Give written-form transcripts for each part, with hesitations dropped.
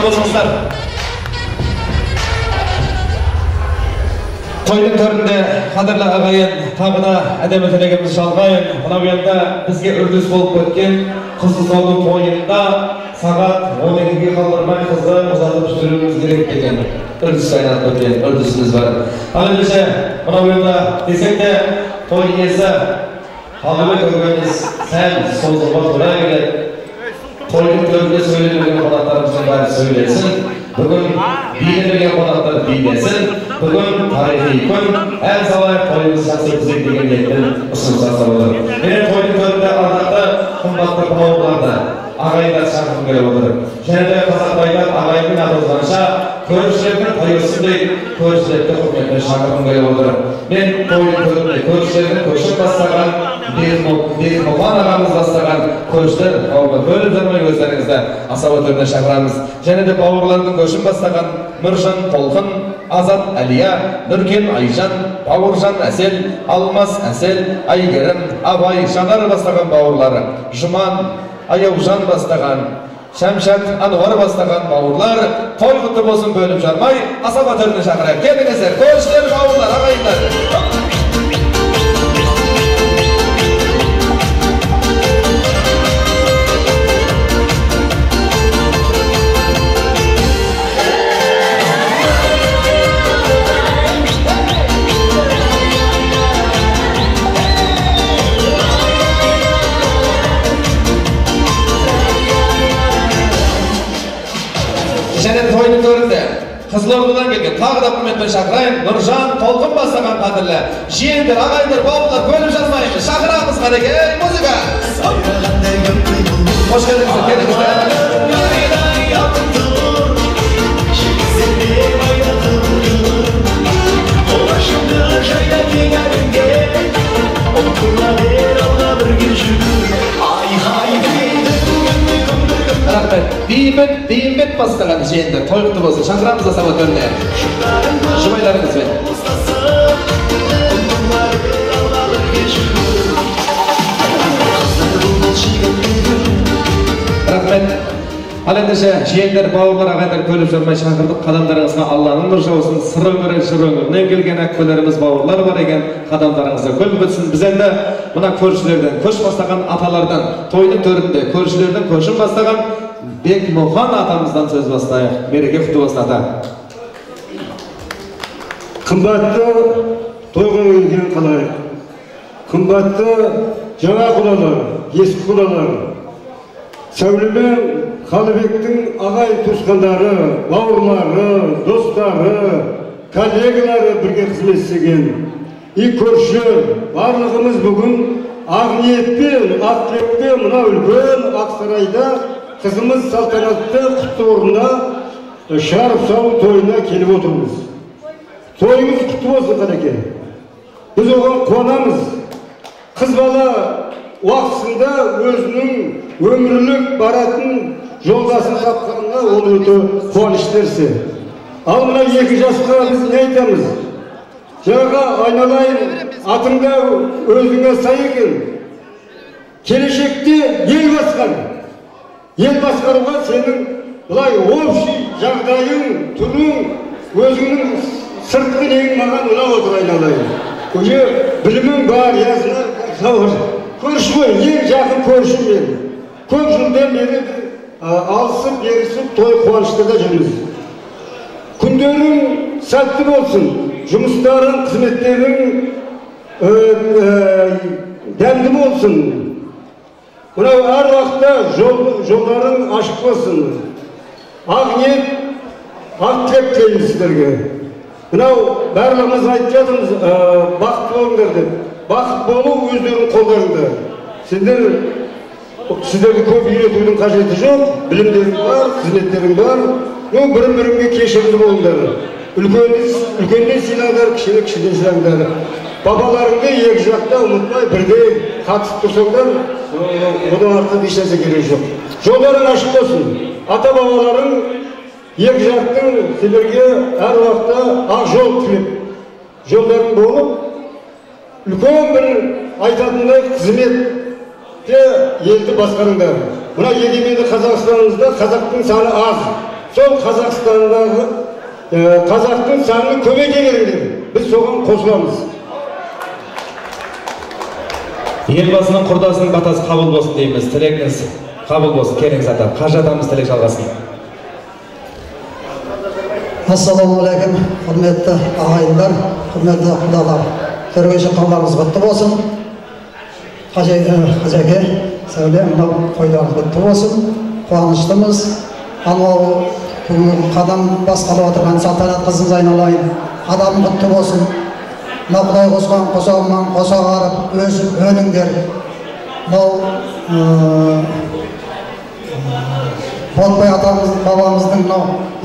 Salamatta bolsuңuzдар. Toyning төрінде qadrli ag'ayin, tag'ida adam o'tagimiz Shalg'ayin. Mana bu yerda bizga ürdüs bo'lib o'tgan qizli savdo to'yida saat 12ga qoldirmay qizni uzatib turishimiz kerak degan ürdüs aylanib o'tgan ürdüsimiz bor. Haligacha mana bu yerda desakda to'y esa halımı görmeniz sen sozulma durayla toyning төрінде söylenilgan qonaqlarımızın bari söylesin. Bugün bildirilgan qonaqlar bildesin. Bugün tarixiy kun, en salay toyimiz saksızlık degan niyatdan usullar salınır. Benim toyning төрінде arada qimmatli qonaqlarda ağaylar şarkım gelip oturur. Şehirde Kazakbaylar ağayın adozlanışa körüşlerinin payısınday körüşlerinde hükümetle şarkım gelip oturur. Ben toyning төрінде körüşlerinin köşüp bastagan bir muğan ağamız bastagan körüşler bölüp durmay gözlerinizde asaba türüne şakıramız. Şehirde bavurlarının köşüp bastagan Mürşan, Tolkın, Azat, Aliya, Nürken, Ayşan, Bavurjan, Esel, Almaz, Esel, Aygerim, Abay, Şanar bastagan bavurları, Juman, Ayavjan bastagan, Şemşat, Anvar bastagan bavurlar, toy kutlu bolsun bölüp jarmay, asaba türüne şakıramız. Kendinize koşlar bavurlar, ağayınlar. Toyning төрінде Қызылордадан келген тағы да құрметпен шақырайын. Нұржан, Толқын бастаған қадірлі жиендер, ағайындар, бауырлар бөліп жазмайыншы. Шақырамыз қареке, музыка. Қош келдіңіздер, келдіңіздер. Rahmet, beyinbet bastagan jeyender, toy kutlu bolsun. Şakıramız asaba төріне. Jumaylarınız ben. Rahmet. Al endişe jeyender, bavurlar, ağaylar bölüp jarmay şakırdık. Qadamlarыңызға Allah'ın nur жаусын, сыр өңірі, жыр өңірінен келген әккөлерimiz, бауырлар бар екен. Qadamlarыңызға көп бүтсін. Біз енді мына көршілерден, көш бастаған аталардан, тойдың төрінде көршілерден көшін бастаған Bek Muhan atamızdan söz bastayıq. Mereke kutu bastata. Kımbatlı toygun ülgen kalayıq. Kımbatlı жаңа kulalar, eski kulalar. Söylümen Kalıbek'tin ağay tuskandары, bavurları, dostları, kollegaları birge hizmet etsen. Көрші, барлығымыз бүгін Ақниетпен, Ақниетпен мына үлкен Ақсарайда қызымыз салтанатты құтты орнына шығарып салу тойына келіп отырмыз. Тойымыз құтты болсын қанеке. Біз оған қуанамыз. Қыз бала уақытысында өзінің өмірлік баратын жолдасын тапқанына ол өте қуанышты. Ал мына 2 жасқа біз не айтамыз? Жаңа айналайын, атыңда өзіңе сай екен. Келешекте ел басқан. Ел басқаруға сенің бұлай общий жағдайың, түрің, өзіңнің сыртқы нең маған ұнап отыр айналайын. Көже білімің бар, ясына көрші ғой, ең жақын көрші мен. Көп жылдан бері алысып, ерісіп, той қуаныштыда жүрміз. Күндерің сәтті болсын. Жұмыстарын, қызметтерің дәмді болсын. Мынау әр уақытта жолдарың ашық болсын. Ақ ниет, ақ тілек тілейміз сіздерге. Мынау барлығымыз айтып жатырмыз, бақытты болыңдар деп. Бақыт болу өздерің қолдарыңда. Сіздерді көп үйретудің қажеті жоқ, білімдерің бар, қызметтерің бар. Бірін-бірінге кешірімді болыңдар. Үлкенде сыйлаңдар, кішіде сыйлаңдар. Бабаларыңды екі жақта ұмытпай, бірдей қатысып тұрсаңдар, одан артық ешнәрсе керек жоқ. Жолдарың ашық болсын. Ата-бабаларың екі жақтың сіздерге әр уақытта ақ жол тілеп, жолдарың болып, үлкен бір айтатындай қызметте елді басқарыңдар. Мына егеменді Қазақстанымызда қазақтың саны аз. сол Қазақстандағы қазақтың санын көбейте беріңдер. Біз соған қосыламыз. Елбасының құрдасының батасы қабыл болсын дейміз. Тілегіңіз қабыл болсын. Келіңіз ата. Қажы атамыз тілек жалғасын. Ассалаумағалейкум, құрметті ағайындар, құрметті құдалар. Төрге шыққандарыңыз құтты болсын. Қажеке, сәуле, мынау қойдарыңыз құтты болсын. Қуаныштымыз. Анау қадам басқарып отырған салтанат қызымыз айналайын. Адам құтты болсын. Мынау Құдай қосқан қосағынан қоса қарып өсіп өніңдер. Мынау Болбай атамыз, бабамыздың,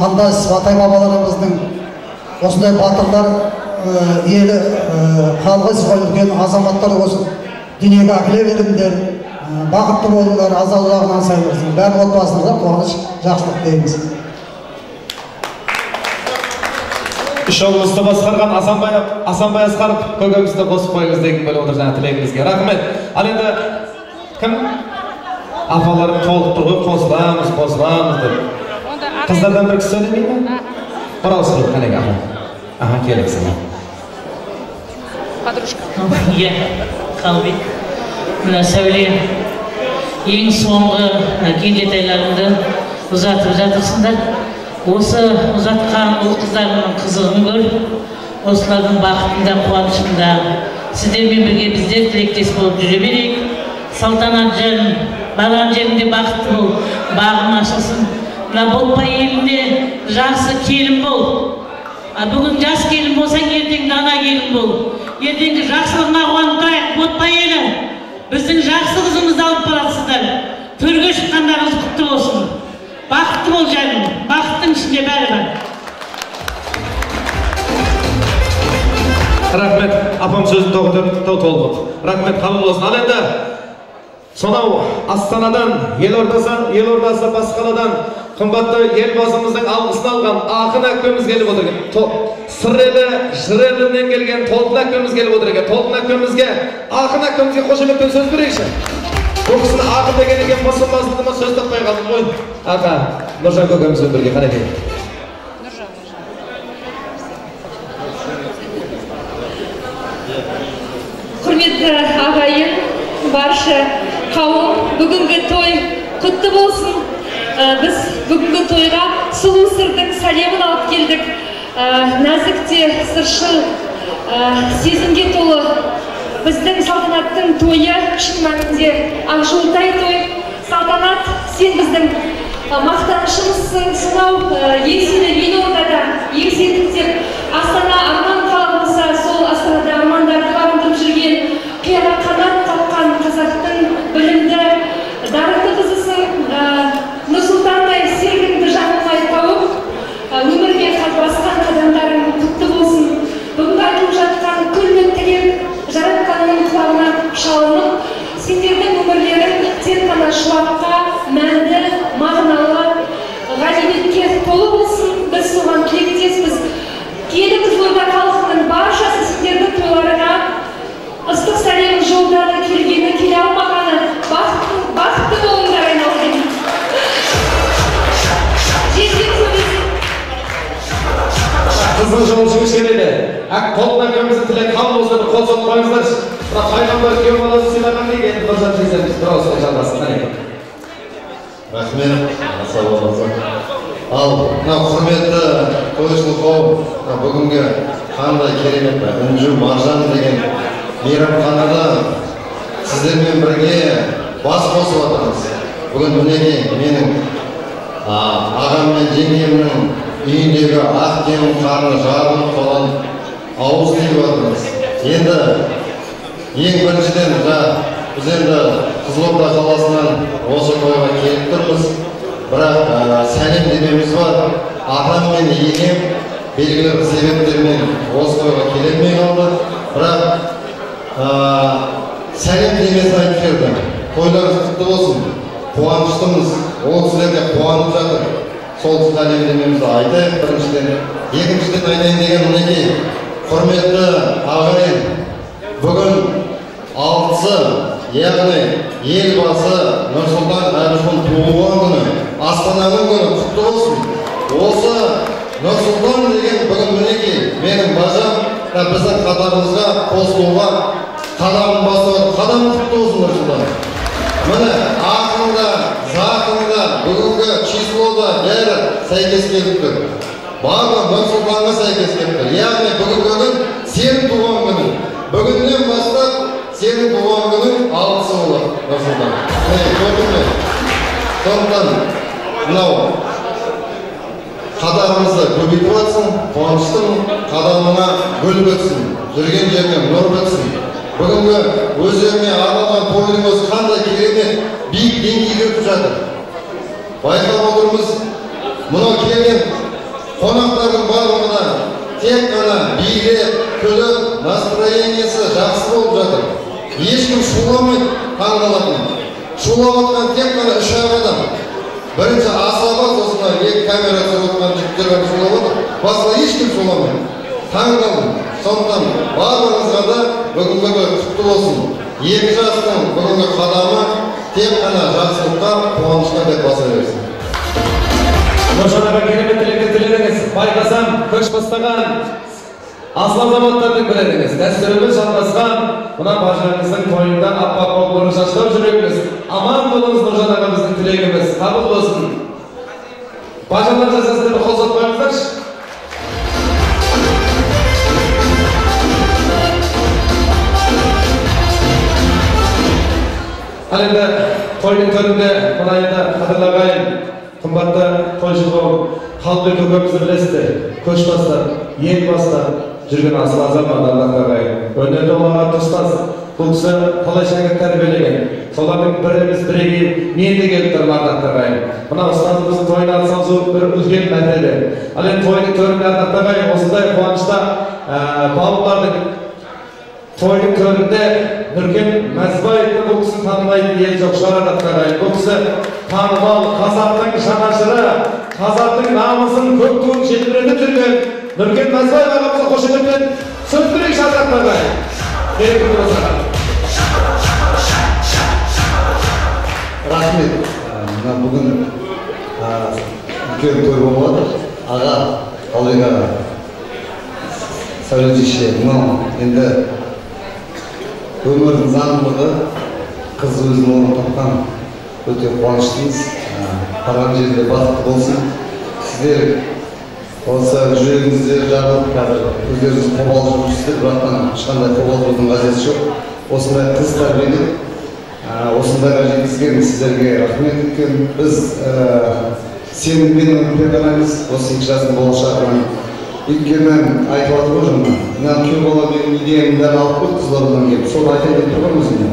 андас Батай бабаларымыздың осындай батырлар елі қалғыз қойылген азаматтар болсын. Дүниеге әкеле беріңдер, бақытты болыңдар, азалығынан сайылырсын. Бәрі отбасыңызға қуаныш, жақсылық дейміз. Үш облысты басқарған Асанбай Асқаров көкемізді қосып қойыңыз деген бөліп отыр жаңа тілегіңізге. Рахмет. Ал енді кім? Апаларым толықтырып қосыламыз деп. Қыздардан бір кісі сөйлемей ме? Бір ауыз сөйлеп қанеге аға. Аға, келіп сізге. Подружка. Иә, Қалбек. Мына Сәуле, ең соңғы кенжетайларыңды ұзатып жатырсыңдар. Осы ұзатқан ұл қыздарының қызығын көр, осылардың бақытында, қуанышында сіздермен бірге біздер тілектес болып жүре берейік. Салтанат жарын, барған жерінде бақытты бол, бағың ашылсын. Мына Болбай елінде жақсы келін бол. Бүгін жас келін болсаң, ертең дана келін бол. Ертеңгі жақсылығына қуанып тұрайық. Болбай елі, біздің жақсы қызымызды алып барасыздар. Төрге шыққандарыңыз құтты болсын. Бақытты бол жаным, бақыттың ішінде бәрі бар. Рахмет, апам сөзін толғып. Рахмет, қабыл болсын. Ал енді, сонау Астанадан, елордасы басқаладан қымбатты елбасымыздың алғысын алған ақын әкеміз келіп отыр екен. Сырелі, жырелінен келген Толқын әкеміз келіп отыр екен. Толқын әкемізге, ақын әкемізге қошеметтен сөз берейікші. Бұл кісіні ақын деген екен басылмасындыма сөз таппай қалдым ғой. Аға, Нұржан көкемізбен бірге қане дейін. Құрметті ағайын, барша қауым, бүгінгі той құтты болсын. Біз бүгінгі тойға сұлу сырдың сәлемін алып келдік. Нәзікте, сыршыл, сезімге толы біздің салтанаттың тойы шын мәнінде Ақжолтай той. Салтанат, сен біздің мақтанышымызсың. Сонау еңселі Елордада еңселдіктер Астана арман қаламызда, сол Астанада армандарды бағындырып жүрген, қияға қанат қаққан қазақтың білімді, дарынды қызысың. Нұрсұлтандай сергіңді жаныңай тауып, өмірге басқан қадамдарың құтты болсын. Бүгін айтылып жатқан күллі тілек жаратқанның құлағына шалынып, сендердің өмірлерің тек қана шуаққа, мәнді, мағыналы, ғанибетке толы болсын. Біз соған тілектеспіз. Киелі Қызылорда халқының баршасы сендердің тойларыңа ыстық сәлем жолдады, келгені келе алмағаны бақытты болыңдар айналайын. Қызыл жолшымыз келеді. Толқын әкеміздің тілек қабыл болсын, бір қол соғып қойыңыздаршы. Бірақ пайғамбар күйеу баласы сыйлаған деген Нұржан жесеміз бір ауыз жалғасын. Рахмет, сау болыңыздар. Ал құрметті тойшыл қауым, бүгінгі қандай керемет Үнжу Маржан деген мейрамханада сіздермен бірге бас қосып отырмыз. Бүгін мінекей менің ағам мен жеңгемнің үйіндегі ақ кемін қарны жарылып соған ауыз тиіп отырмыз. Енді ең біріншіден біз енді Қызылорда қаласынан осы тойға келіп тұрмыз. Бірақ сәлем демеміз бар. Атам мен енем белгілі бір себептермен осы тойға келмей қалды. Бірақ сәлем демесін айтып берді. Тойларыңыз құтты болсын. Қуаныштымыз. Ол кісілер де қуанып жатыр. Сол сәлем демемізді айтайық біріншіден. Екіншіден айтайын деген мінекей, құрметті ағайын, бүгін 6-сы, яғни елбасы Нұрсұлтан Әбішұлының туылған күні, Астананың күні құтты болсын. қатарымызға қосылуға қадам басып, қадам құтты болсын Нұрсұлтан. Міне ақылда, затында, бүгінгі числода бәрі сәйкес келіп тұр. Барлығы Нұрсұлтанға сәйкес келіп тұр. Яғни бүгінгі күн сенің туған күнің. Бүгіннен бастап сенің туған күнің алтысы болады Нұрсұлтан. Көрдің бе? Сондықтан мынау қадамымызды көбейтіп жатсың, қуаныштың қадамыңа гүл бітсін, жүрген жеріне нұр бітсін. Бүгінгі өздеріне арналған тойдың өзі қандай керемет биік деңгейде өтіп жатыр. Байқап отырмыз, мынау келген қонақтардың барлығына тек қана билеп, күліп, настроениесі жақсы болып жатыр. Ешкім шуламайды таңғалатын. Шулап отқан тек қана үш адам. Бірінші асаба, сосын екі камера түсіріп отқан жігіттерге шулап отыр. Басқа ешкім шуламайды. Таңғалдым. Сондықтан барлығыңызға да бүгінгі құтты болсын. Екі жастың бүгінгі қадамы тек қана жақсылыққа, қуанышқа деп баса берсін. Нұржан аға керемет тілегіңіз. Байқасам, көш бастаған асыл азаматтардың бірі едіңіз. Дәстүріміз жалғасқан мына бажаңыздың тойында аппақ болып шашылып жүрегіңіз. Аман болыңыз Нұржан аға, біздің тілегіміз қабыл болсын. Бажалар жасасында бір қол соқпаңыздаршы. Ал енді тойдың төрінде мына енді қадірлі ағайын, қымбатты тойшылау Қалдыбек көкемізді білесіздер. Көш бастап, ел бастап жүрген асыл азамат ағайын. Өнерді оларға тұстас. Бұл кісі талай шәкірт тәрбиелеген. Солардың біріміз бірегей мен де келіп тұрмын ардақты ағайын. Мына ұстазымыздың тойына атсалысу бір үлкен мәртебе. Ал енді тойдың төрінде ардақты ағайын, осындай қуанышта бауырлардың тойдың төрінде Нұркен Мәзбаевты бұл кісі танымайтын ел жоқ шығар ардақты ағайын. Бұл кісі танымал, қазақтың жанашыры, қазақтың намысын көк туын желбіретіп жүрген Нұркен Мәзбаев ағамызды қошеметпен сөз берейікші ардақты ағайын. Рахмет. Бүгін үлкен той болып жатыр. Аға, Қалбек аға, сәулетші, мынау енді өмірдің заңдылығы, қыз өзінің орнын тапқан өте қуаныштымыз. Барған жерде бақытты болсын. Сіздер осы жүрегіңіздер жағып, қазір өздеріңіз қобалжып жүрсіздер, бірақтан ешқандай қобалжудың қажеті жоқ. Осындай қыз тәрбиелеп, осындайға жеткізген сіздерге рахмет еткен. Біз сеніммен үмітпен ғанамыз осы екі жастың болашағынан. Өйткені айтып жатыр ғой жаңа, мына күйеу бала менің идеямды бәрін алып қойды Қызылордадан келіп, соны айтайын деп тұрмыз енді.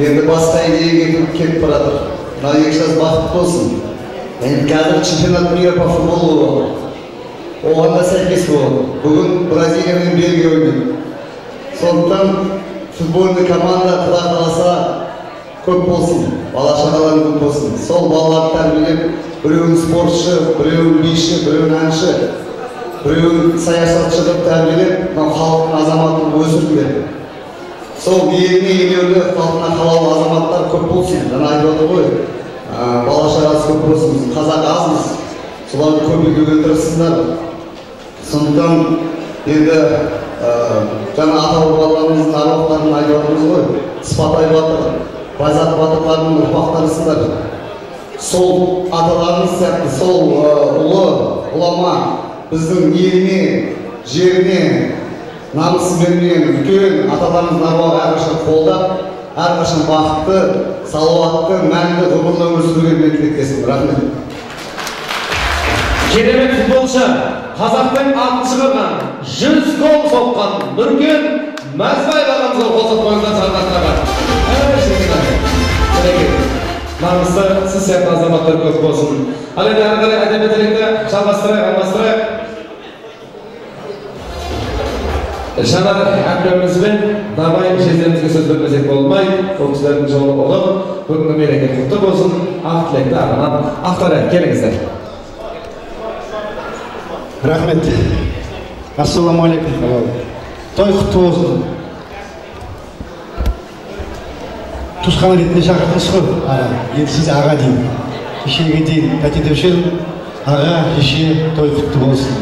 Енді басқа идеяға кетіп бара жатыр. Мына екі жас бақытты болсын. Енді қазір чемпионат мира по футболу болады. Оған да сәйкес болады. Бүгін Бразилия мен Бельгия ойнайды. Сондықтан футбольный команда Құда қаласа көп болсын, бала-шағалар көп болсын. Сол балаларды тәрбиелеп, біреуін спортшы, біреуін биші, біреуін әнші, біреуін саясатшы деп тәрбиелеп, халықтың азаматын өсірдіңдер. Сол еліне елеулі халқына қалаулы азаматтар көп болсын. Жаңа айтып отыр ғой, бала-шағасы көп болсын, біз қазақ азмыз, соларды көп үйге тырысыңдар. Сондықтан енді жаңа ата-бабаларымыздың аруақтарын айтып отырмыз ғой, Сыпатай батыр, Байзақ батырларының ұрпақтарысыңдар. Сол аталарымыз сияқты, сол ұлы ұлама біздің еліне, жеріне намысын бермеген үлкен аталарымыздың аруағы әрқашан қолдап, әрқашан бақытты, салауатты, мәнді ғұмырлы өмір сүруге тілектеспін. Рахмет. Керемет футболшы, қазақтың атын шығарған, 100 гол соққан Нұркен Мәзбаев ағамызға қол соқпаңыздар сардақтарға. Намысы сіз сияқты азаматтар көп болсын. Ал енді ары қарай әдебиеттерді жалғастырайық. Жанар әкемізбен Набай жездемізге сөз бермесек болмай, ол кісілердің жолы болып, бүгінгі мереке құтты болсын. Ақ тілекті ағынан ақтары келіңіздер. Рахмет. Ассаламу алейкум. Той құтты болсын. Туысқан ретінде шақырдыңыз ғой, аға. Енді сіз аға дейін. Кешеге дейін тәтедеуші аға, кеше той құтты болсын.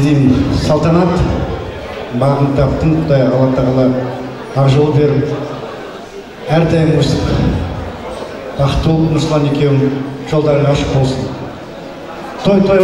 деймін, салтанат бағын таптың, Құдай Алла Тағала ақ жол беріп, әрдайым өстіп, бақытты болып Нұрсұлан екеуің жолдарың ашық болсын. Той